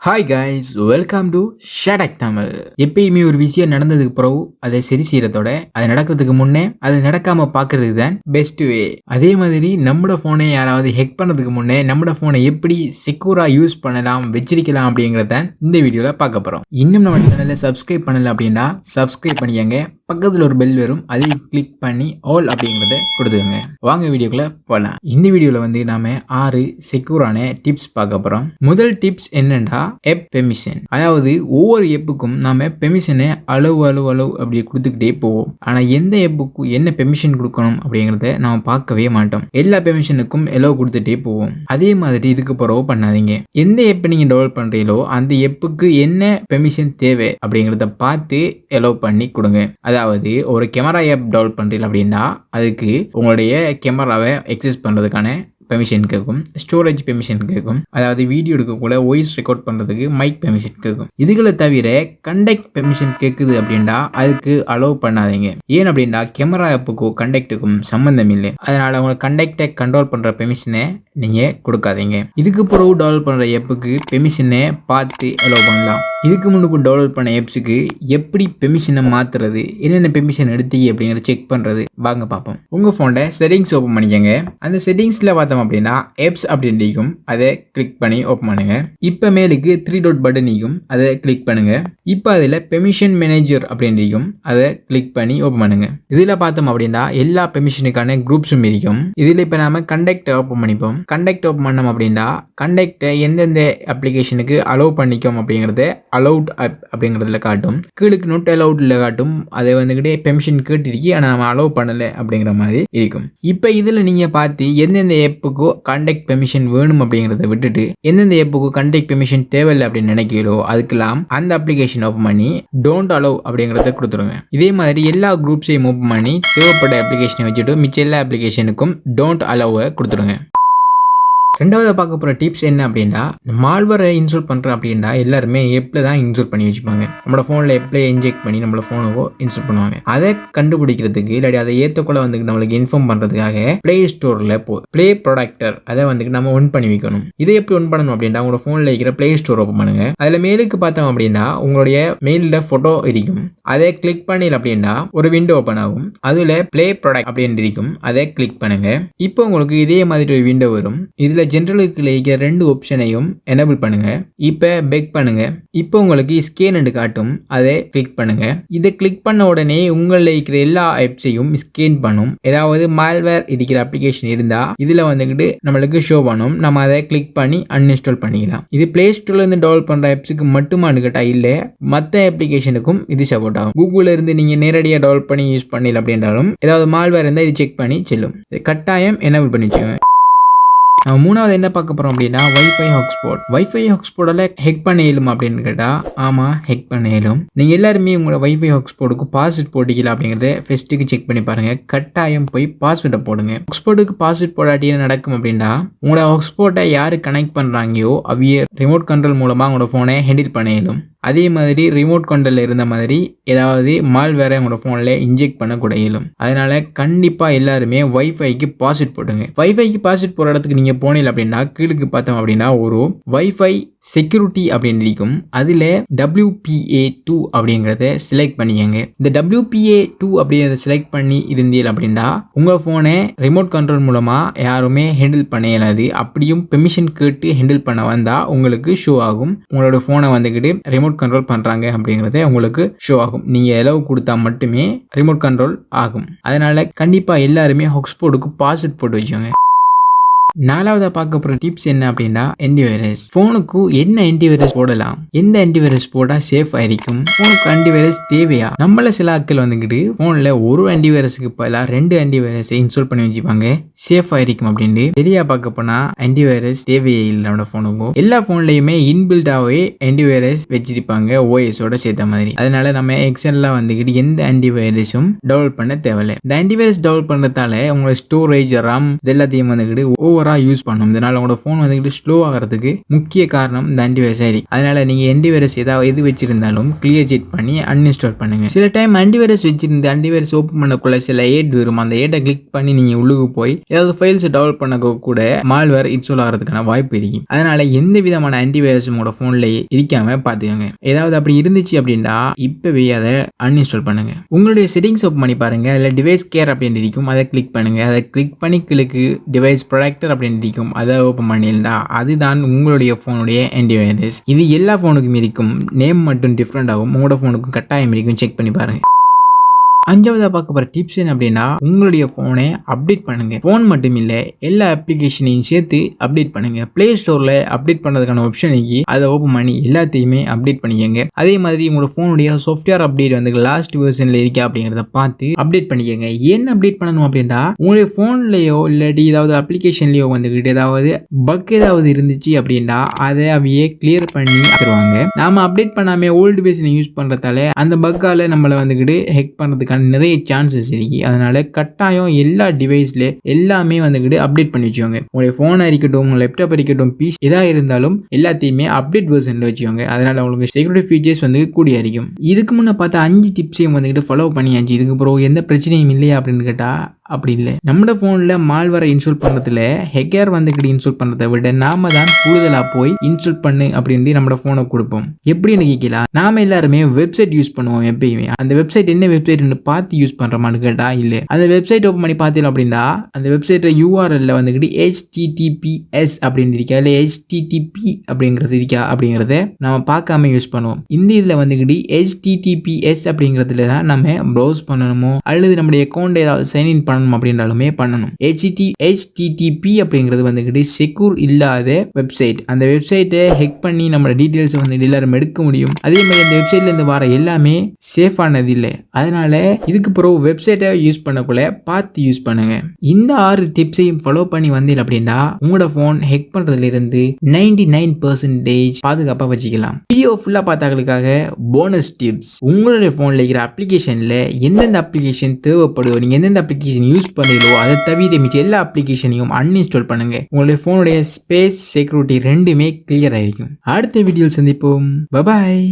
Hi guys, welcome to SHATechTamil. எப்பயுமே ஒரு விஷயம் நடந்ததுக்கு பிறகு அதை சரி செய்யறதோட அது நடக்கிறதுக்கு முன்னே அது நடக்காம பாக்குறது தான் பெஸ்ட் வே. அதே மாதிரி நம்மளோட போனை யாராவது ஹேக் பண்ணதுக்கு முன்னே நம்மளோட போனை எப்படி செக்யூரா யூஸ் பண்ணலாம் வச்சிருக்கலாம் அப்படிங்கறத இந்த வீடியோல பார்க்க போறோம். இன்னும் நம்ம சேனலை சப்ஸ்கிரைப் பண்ணல அப்படின்னா சப்ஸ்கிரைப் பண்ணிக்கங்க. பக்கத்தில் ஒரு பெல் வரும், அதையும் கிளிக் பண்ணி ஆல் அப்படிங்கிறத கொடுத்துக்கோங்க. வாங்க வீடியோக்குள்ள போகலாம். இந்த வீடியோவில் நாம 6 செக்யூரான டிப்ஸ் பார்க்க போகிறோம். முதல் டிப்ஸ் என்னன்னா ஆப் பெர்மிஷன். அதாவது ஒவ்வொரு ஆப்புக்கும் நாம பெர்மிஷனை அளவு அப்படி கொடுத்துக்கிட்டே போவோம். ஆனால் எந்த ஆப்புக்கும் என்ன பெர்மிஷன் கொடுக்கணும் அப்படிங்கிறத நாம பார்க்கவே மாட்டோம். எல்லா பெர்மிஷனுக்கும் எலோவ் கொடுத்துட்டே போவோம். அதே மாதிரி இதுக்கு பிறகு பண்ணாதீங்க. எந்த ஆப் நீங்கள் டெவலப் பண்ணுறீங்களோ அந்த ஆப்புக்கு என்ன பெர்மிஷன் தேவை அப்படிங்கிறத பார்த்து எலோவ் பண்ணி கொடுங்க. அதாவது ஒரு கேமரா ஆப் டெவலப் பண்ணுறீங்க அப்படின்னா அதுக்கு உங்களுடைய கேமராவை எக்ஸஸ் பண்ணுறதுக்கான பெர்மிஷன் கேட்கும், ஸ்டோரேஜ் பெர்மிஷன் கேட்கும், அதாவது வீடியோ எடுக்கக்கூட வாய்ஸ் ரெக்கார்ட் பண்ணுறதுக்கு மைக் பெர்மிஷன் கேட்கும். இதுகளை தவிர கண்டக்ட் பெர்மிஷன் கேட்குது அப்படின்னா அதுக்கு அலோவ் பண்ணாதீங்க. ஏன் அப்படின்னா கேமரா ஆப்புக்கும் கண்டக்டுக்கும் சம்மந்தம் இல்லை. அதனால் உங்களை கண்டக்டை கண்ட்ரோல் பண்ணுற பெர்மிஷனை நீங்கள் கொடுக்காதீங்க. இதுக்கு பிறகு டெவலப் பண்ணுற ஆப்புக்கு பெர்மிஷனை பார்த்து அலோவ் பண்ணலாம். இதுக்கு முன்னுக்கு டெவலப் பண்ண ஆப்ஸுக்கு எப்படி பெர்மிஷனை மாற்றுறது, என்னென்ன பெர்மிஷன் எடுத்தீங்க அப்படிங்கிறத செக் பண்ணுறது வாங்க பார்ப்போம். உங்கள் ஃபோனை செட்டிங்ஸ் ஓப்பன் பண்ணிக்கங்க. அந்த செட்டிங்ஸில் பார்த்தோம் அப்படின்னா ஆப்ஸ் அப்படின்னு இருக்கும், அதை கிளிக் பண்ணி ஓப்பன் பண்ணுங்க. இப்போ மேலுக்கு 3 டாட் பட்டன் இருக்கும், அதை கிளிக் பண்ணுங்க. இப்போ அதில் பெர்மிஷன் மேனேஜர் அப்படின்னு இருக்கும், அதை கிளிக் பண்ணி ஓப்பன் பண்ணுங்க. இதில் பார்த்தோம் அப்படின்னா எல்லா பெர்மிஷனுக்கான குரூப்ஸும் இருக்கும். இதில் இப்போ நாம கண்டக்ட் ஓப்பன் பண்ணிப்போம். கண்டக்ட் ஓப்பன் பண்ணோம் அப்படின்னா கண்டக்டை எந்தெந்த அப்ளிகேஷனுக்கு அலோவ் பண்ணிக்கோம் அப்படிங்கிறத அலவுட் அப்படிங்கிறதுல காட்டும். கீழுக்கு நோட் அலவுட்ல காட்டும். அதை வந்துக்கிட்டே பெர்மிஷன் கேட்டிருக்கி ஆனால் நம்ம அலோவ் பண்ணலை அப்படிங்கிற மாதிரி இருக்கும். இப்போ இதில் நீங்கள் பார்த்து எந்தெந்த ஆப்புக்கோ கண்டக்ட் பெர்மிஷன் வேணும் அப்படிங்கிறத விட்டுட்டு எந்தெந்த ஆப்புக்கோ கண்டக்ட் பெர்மிஷன் தேவையில்லை அப்படின்னு நினைக்கிறோ அதுக்கெல்லாம் அந்த அப்ளிகேஷன் ஓப்பன் பண்ணி டோன்ட் அலோவ் அப்படிங்கிறத கொடுத்துருங்க. இதே மாதிரி எல்லா குரூப்ஸையும் ஓப்பன் பண்ணி தேவைப்பட்ட அப்ளிகேஷனை வச்சுட்டு மிச்ச எல்லா அப்ளிகேஷனுக்கும் டோன்ட் அலோவை கொடுத்துருங்க. ரெண்டாவது பார்க்க போகிற டிப்ஸ் என்ன அப்படின்னா, மால்வரை இன்ஸ்டால் பண்ணுறோம் அப்படின்னா எல்லாருமே ஆப்பில் தான் இன்ஸ்டால் பண்ணி வச்சுப்பாங்க. நம்மளோட ஃபோனில் ஆப்பில் இன்ஜெக்ட் பண்ணி நம்மளோட ஃபோனுக்கோ இன்ஸ்டால் பண்ணுவாங்க. அதை கண்டுபிடிக்கிறதுக்கு இல்லாட்டி அதை ஏற்றக்குள்ள வந்துட்டு நம்மளுக்கு இன்ஃபார்ம் பண்ணுறதுக்காக ப்ளே ஸ்டோரில் ப்ளே ப்ராடக்டர் அதை வந்துட்டு நம்ம ஒன் பண்ணி வைக்கணும். இதை எப்படி ஒன் பண்ணணும் அப்படின்னா உங்களோட ஃபோனில் இருக்கிற ப்ளே ஸ்டோர் ஓப்பன் பண்ணுங்க. அதில் மேலுக்கு பார்த்தோம் அப்படின்னா உங்களுடைய மெயிலில் ஃபோட்டோ இருக்கும். அதை கிளிக் பண்ணல அப்படின்னா ஒரு விண்டோ ஓப்பன் ஆகும். அதில் ப்ளே ப்ராடக்ட் அப்படின்னு இருக்கும், அதை கிளிக் பண்ணுங்க. இப்போ உங்களுக்கு இதே மாதிரி ஒரு விண்டோ வரும். இதில் ஜென்ரலுக்கு இருக்கிற 2 ஆப்ஷனையும் எனேபிள் பண்ணுங்க. இப்போ பெக் பண்ணுங்க. இப்போ உங்களுக்கு ஸ்கேன் என்று காட்டும், அதை கிளிக் பண்ணுங்க. இதை கிளிக் பண்ண உடனே உங்களில் இருக்கிற எல்லா ஆப்ஸையும் ஸ்கேன் பண்ணும். ஏதாவது மால்வேர் இருக்கிற அப்ளிகேஷன் இருந்தா இதுல வந்துக்கிட்டு நம்மளுக்கு ஷோ பண்ணும். நம்ம அதை கிளிக் பண்ணி அன்இன்ஸ்டால் பண்ணிக்கலாம். இது பிளே ஸ்டோர்ல இருந்து டெவலப் பண்ற ஆப்ஸுக்கு மட்டுமானு கேட்டா இல்ல, மற்ற அப்ளிகேஷனுக்கும் இது சப்போர்ட் ஆகும். கூகுள்ல இருந்து நீங்க நேரடியாக டெவலப் பண்ணி யூஸ் பண்ணல அப்படின்றாலும் ஏதாவது மால்வேர் இருந்தால் இது செக் பண்ணி செல்லும். கட்டாயம் எனேபிள் பண்ணி வச்சுக்கோங்க. மூணாவது என்ன பார்க்க போகிறோம் அப்படின்னா வைஃபை ஹாட்ஸ்பாட். வைஃபை ஹாட்ஸ்பாட்டில் ஹேக் பண்ண இயலும் அப்படின்னு கேட்டால் ஆமாம், ஹேக் பண்ண இயலும். நீங்கள் எல்லாருமே உங்களோட வைஃபை ஹாட்ஸ்பாட்டுக்கு பாஸ்வேர்ட் போட்டிக்கல அப்படிங்கிறத ஃபஸ்ட்டுக்கு செக் பண்ணி பாருங்கள். கட்டாயம் போய் பாஸ்வேர்டை போடுங்க. ஹாட்ஸ்பாட்டுக்கு பாஸ்வேர்ட் போடாட்டி என்ன நடக்கும் அப்படின்னா உங்களோட ஹாட்ஸ்பாட்டை யார் கனெக்ட் பண்ணுறாங்கயோ அவைய ரிமோட் கண்ட்ரோல் மூலமாக உங்களோட ஃபோனை ஹேண்டில் பண்ண இயலும். அதே மாதிரி ரிமோட் கண்ட்ரோலில் இருந்த மாதிரி ஏதாவது மால்வேரை உங்களோட ஃபோனில் இன்ஜெக்ட் பண்ணக்கூட இயலும். அதனால கண்டிப்பாக எல்லாருமே வைஃபைக்கு பாஸ்வேர்ட் போடுங்க. வைஃபைக்கு பாஸ்வேர்ட் போகிற இடத்துக்கு நீங்கள் போனீங்க அப்படின்னா கீழுக்கு பார்த்தோம் அப்படின்னா ஒரு வைஃபை செக்யூரிட்டி அப்படின்னு இருக்கும். அதில் WPA2 அப்படிங்கிறத செலக்ட் பண்ணிக்கங்க. இந்த WPA2 அப்படிங்கிறத செலக்ட் பண்ணி இருந்தீங்க அப்படின்னா உங்கள் ஃபோனை ரிமோட் கண்ட்ரோல் மூலமாக யாருமே ஹேண்டில் பண்ண இயலாது. அப்படியும் பெர்மிஷன் கேட்டு ஹேண்டில் பண்ண வந்தால் உங்களுக்கு ஷோ ஆகும். உங்களோட ஃபோனை வந்துக்கிட்டு ரிமோட் கண்ட்ரோல் பண்ணுறாங்க அப்படிங்கிறத உங்களுக்கு ஷோ ஆகும். நீங்கள் எலவு கொடுத்தா மட்டுமே ரிமோட் கண்ட்ரோல் ஆகும். அதனால கண்டிப்பாக எல்லாருமே ஹாட்ஸ்பாட்டுக்கு பாஸ்வேர்ட் போட்டு வச்சுக்கோங்க. நாலாவதா பார்க்க போகிற டிப்ஸ் என்ன அப்படின்னா ஆன்டிவைரஸ். ஃபோனுக்கு என்ன ஆன்டிவைரஸ் போடலாம், எந்த ஆன்டிவைரஸ் போட்டால் சேஃப் ஆയിരിக்கும், ஃபோனுக்கு ஆன்டிவைரஸ் தேவையா? நம்மள சில ஆட்கள் வந்துக்கிட்டு ஃபோனில் ஒரு ஆன்டிவைரஸுக்கு பதிலாக 2 ஆன்டிவைரஸை இன்ஸ்டால் பண்ணி வச்சுப்பாங்க, சேஃப் ஆയിരിக்கும் அப்படின்ட்டு. சரியா பார்க்க போனால் ஆன்டிவைரஸ் தேவையே இல்லை. நம்மளோட ஃபோனுக்கும் எல்லா ஃபோன்லையுமே இன்பில்டாகவே ஆன்டிவைரஸ் வச்சிருப்பாங்க, ஓஎஸோட சேர்த்த மாதிரி. அதனால நம்ம எக்ஸ்டர்னலாக வந்துக்கிட்டு எந்த ஆன்டிவைரஸும் டெவலப் பண்ண தேவையில்லை. இந்த ஆன்டிவைரஸ் டெவலப் பண்ணுறதால உங்களோட ஸ்டோரேஜ் RAM இது எல்லாத்தையும் வந்துக்கிட்டு ஓவர் ஸ்லோவரா யூஸ் பண்ணும். இதனால உங்களோட ஃபோன் வந்துட்டு ஸ்லோ ஆகிறதுக்கு முக்கிய காரணம் இந்த ஆன்டிவைரஸ் ஆயிருக்கு. அதனால நீங்க ஆன்டிவைரஸ் ஏதாவது எது வச்சிருந்தாலும் கிளியர் செட் பண்ணி அன்இன்ஸ்டால் பண்ணுங்க. சில டைம் ஆன்டிவைரஸ் வச்சிருந்து ஆன்டிவைரஸ் ஓபன் பண்ணக்குள்ள சில ஏட் வரும். அந்த ஏட்டை கிளிக் பண்ணி நீங்க உள்ளுக்கு போய் ஏதாவது ஃபைல்ஸ் டவுன்லோட் பண்ண கூட மால்வேர் இன்ஸ்டால் ஆகிறதுக்கான வாய்ப்பு இருக்கு. அதனால எந்த விதமான ஆன்டிவைரஸ் உங்களோட போன்ல இருக்காம பாத்துக்கோங்க. ஏதாவது அப்படி இருந்துச்சு அப்படின்னா இப்பவே அதை அன்இன்ஸ்டால் பண்ணுங்க. உங்களுடைய செட்டிங்ஸ் ஓபன் பண்ணி பாருங்க. அதுல டிவைஸ் கேர் அப்படின்னு இருக்கும், அதை கிளிக் பண்ணுங்க. அதை கிளிக் பண்ணி கிளிக்கு டிவைஸ் ப்ரொடெக்டர் அப்படின்னு இருக்கும், அதை ஓபன் பண்ணிருந்தா அதுதான் உங்களுடைய போனுடைய ஆன்டிவைரஸ். இது எல்லா போனுக்கும் இருக்கும், நேம் மட்டும் டிஃப்ரெண்ட் ஆகும். உங்களோட போனுக்கும் கட்டாயம் இருக்கும், செக் பண்ணி பாருங்க. அஞ்சாவதா பார்க்க போற டிப்ஸ் என்ன அப்படின்னா, உங்களுடைய போனை அப்டேட் பண்ணுங்க. போன் மட்டும் இல்ல, எல்லா அப்ளிகேஷனையும் சேர்த்து அப்டேட் பண்ணுங்க. பிளே ஸ்டோர்ல அப்டேட் பண்றதுக்கான ஆப்ஷன் இருக்கு, அதை ஓபன் பண்ணி எல்லாத்தையுமே அப்டேட் பண்ணிக்கங்க. அதே மாதிரி உங்களோட போனுடைய சாஃப்ட்வேர் அப்டேட் வந்து லாஸ்ட் வெர்ஷன்ல இருக்கா அப்படிங்கறத பார்த்து அப்டேட் பண்ணிக்கங்க. ஏன் அப்டேட் பண்ணணும் அப்படின்னா, உங்களுடைய போன்லயோ இல்லாட்டி ஏதாவது அப்ளிகேஷன்லயோ வந்துகிட்டு ஏதாவது பக் ஏதாவது இருந்துச்சு அப்படின்னா அதை அவையே கிளியர் பண்ணி தருவாங்க. நாம அப்டேட் பண்ணாம ஓல்டு வெர்ஷனை யூஸ் பண்றதால அந்த பக்கால நம்மள வந்துகிட்டு ஹேக் பண்றதுக்கு நிறைய சான்சஸ் இருக்கு. அதனால கட்டாயம் எல்லா டிவைஸ்ல எல்லாமே வந்துகிட்டு அப்டேட் பண்ணி வச்சுக்கோங்க. உங்களுடைய போனா இருக்கட்டும், உங்க லேப்டாப் இருக்கட்டும், பிசி எதா இருந்தாலும் எல்லாத்தையுமே அப்டேட் வெர்ஷன்ல வச்சுக்கோங்க. அதனால உங்களுக்கு செக்யூரிட்டி ஃபீச்சர்ஸ் வந்து கூடிய இருக்கும். இதுக்கு முன்ன பார்த்த 5 டிப்ஸையும் வந்துகிட்டு ஃபாலோ பண்ணியாச்சு. இதுக்கு அப்புறம் எந்த பிரச்சனையும் இல்லையா அப்படின்னு கேட்டா அப்படி இல்லை. நம்ம போன்ல மால்வேரை இன்ஸ்டால் பண்றதுல ஹேக்கர் வந்துகிட்டு இன்ஸ்டால் பண்றதை விட நாம தான் கூடுதலா போய் இன்ஸ்டால் பண்ணு அப்படின்னு நம்ம போனை கொடுப்போம். எப்படின்னு கேட்கலாம், நாம எல்லாருமே வெப்சைட் யூஸ் பண்ணுவோம். எப்பயுமே அந்த வெப்சைட் என்ன வெப்சைட்னு பார்த்து யூஸ் பண்றோமான்னு கேட்டா இல்ல. அந்த வெப்சைட் ஓபன் பண்ணி பார்த்தோம் அப்படின்னா அந்த வெப்சைட் URL வந்துகிட்டு HTTPS அப்படின்னு இருக்கா இல்ல HTTP அப்படிங்கிறது இருக்கா அப்படிங்கறத நம்ம பார்க்காம யூஸ் பண்ணுவோம். இந்த இதுல வந்துகிட்டு HTTPS அப்படிங்கிறதுல தான் நம்ம ப்ரௌஸ் பண்ணணுமோ அல்லது நம்முடைய அக்கௌண்ட் ஏதாவது சைன் இன் பண்ணணும் அப்படின்றாலுமே பண்ணணும். HTTP அப்படிங்கிறது வந்துகிட்டு செக்யூர் இல்லாத வெப்சைட். அந்த வெப்சைட்டை ஹேக் பண்ணி நம்ம டீடைல்ஸ் வந்து எல்லாரும் எடுக்க முடியும். அதே மாதிரி அந்த வெப்சைட்ல இருந்து வர எல்லாமே சேஃபானது இல்லை. அதனால இதுக்கு பிறகு வெப்சைட்டை யூஸ் பண்ணக்குள்ள பார்த்து யூஸ் பண்ணுங்க. இந்த 6 டிப்ஸையும் ஃபாலோ பண்ணி வந்தீங்க அப்படின்னா உங்களோட போன் ஹேக் பண்றதுல இருந்து 99% பாதுகாப்பா வச்சுக்கலாம். வீடியோ ஃபுல்லா பார்த்தாங்களுக்காக போனஸ் டிப்ஸ். உங்களுடைய போன்ல இருக்கிற அப்ளிகேஷன்ல எந்தெந்த அப்ளிகேஷன் தேவைப்படுதோ, நீங்க எந்தெந்த அப்ளிகேஷன் யூஸ் பண்ணீங்களோ அதை தவிர மிச்ச எல்லா அப்ளிகேஷனையும் அன்இன்ஸ்டால் பண்ணுங்க. உங்களுடைய போனுடைய ஸ்பேஸ் செக்யூரிட்டி ரெண்டுமே கிளியர் ஆയിരിக்கும். அடுத்த வீடியோவில் சந்திப்போம். பை.